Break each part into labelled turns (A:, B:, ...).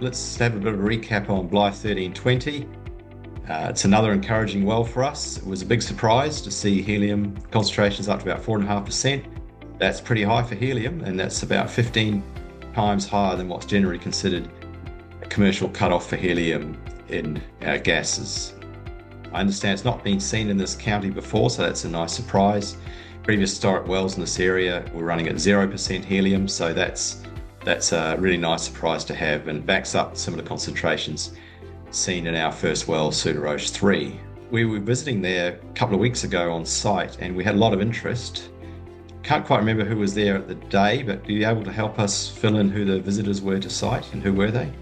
A: Let's have a bit of a recap on Blythe 1320. It's another encouraging well for us. It was a big surprise to see helium concentrations up to about 4.5%. That's pretty high for helium, and that's about 15 times higher than what's generally considered a commercial cutoff for helium in gases. I understand it's not been seen in this county before, so that's a nice surprise. Previous historic wells in this area were running at 0% helium, so that's a really nice surprise to have, and backs up similar concentrations seen in our first well, Sudaroche 3. We were visiting there a couple of weeks ago on site, and we had a lot of interest. Can't quite remember who was there at the day, but are you able to help us fill in who the visitors were to site, and who were they?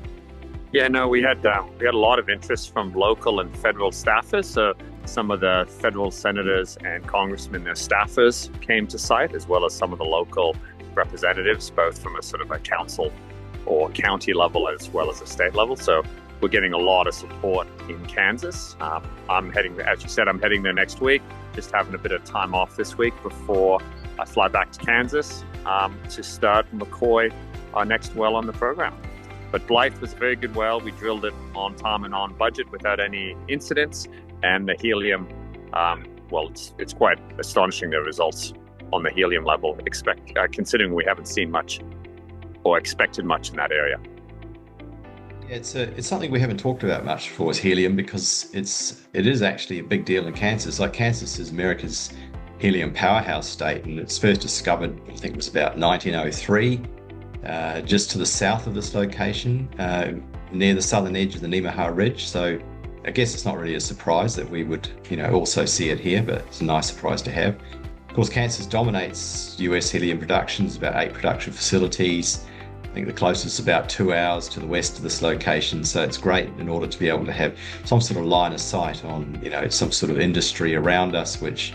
B: Yeah, no, we had a lot of interest from local and federal staffers. So some of the federal senators and congressmen, their staffers came to site, as well as some of the local representatives, both from a sort of a council or county level as well as a state level. So we're getting a lot of support in Kansas. I'm heading, as you said, I'm heading there next week, just having a bit of time off this week before I fly back to Kansas to start McCoy, our next well on the program. But Blythe was a very good well. We drilled it on time and on budget without any incidents. And the helium, well, it's quite astonishing, the results on the helium level, considering we haven't seen much or expected much in that area.
A: Yeah, it's something we haven't talked about much before, is helium, because it is actually a big deal in Kansas. Like, Kansas is America's helium powerhouse state, and it's first discovered, I think it was about 1903. Just to the south of this location, near the southern edge of the Nemaha Ridge. So I guess it's not really a surprise that we would, also see it here, but it's a nice surprise to have. Of course, Kansas dominates US helium production. There's about 8 production facilities. I think the closest is about 2 hours to the west of this location. So it's great in order to be able to have some sort of line of sight on, some sort of industry around us, which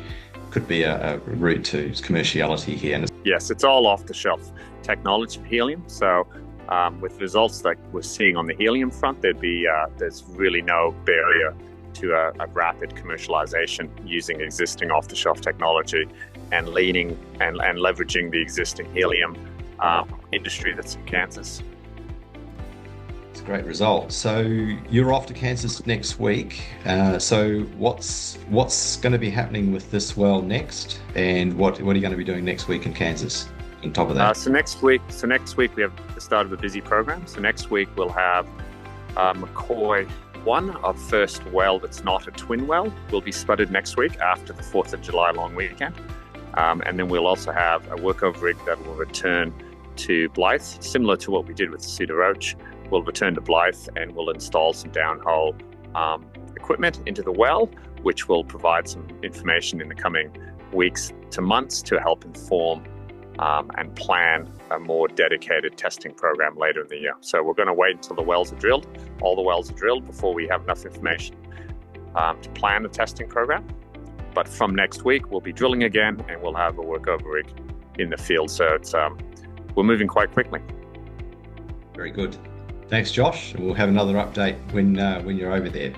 A: could be a route to commerciality here.
B: Yes, it's all off-the-shelf technology of helium. So with results like we're seeing on the helium front, there's really no barrier to a rapid commercialization using existing off-the-shelf technology and leaning and leveraging the existing helium industry that's in Kansas.
A: It's a great result. So you're off to Kansas next week. So what's going to be happening with this well next, and what are you going to be doing next week in Kansas on top of that?
B: So next week we have the start of a busy program. So next week we'll have McCoy 1, our first well that's not a twin well, will be spudded next week after the 4th of July long weekend. And then we'll also have a workover rig that will return to Blythe, similar to what we did with Sudaroche. We'll return to Blythe and we'll install some downhole equipment into the well, which will provide some information in the coming weeks to months to help inform and plan a more dedicated testing program later in the year. So we're going to wait until the wells are drilled, all the wells are drilled, before we have enough information to plan a testing program. But from next week, we'll be drilling again and we'll have a workover rig in the field. So we're moving quite quickly.
A: Very good. Thanks, Josh. We'll have another update when you're over there.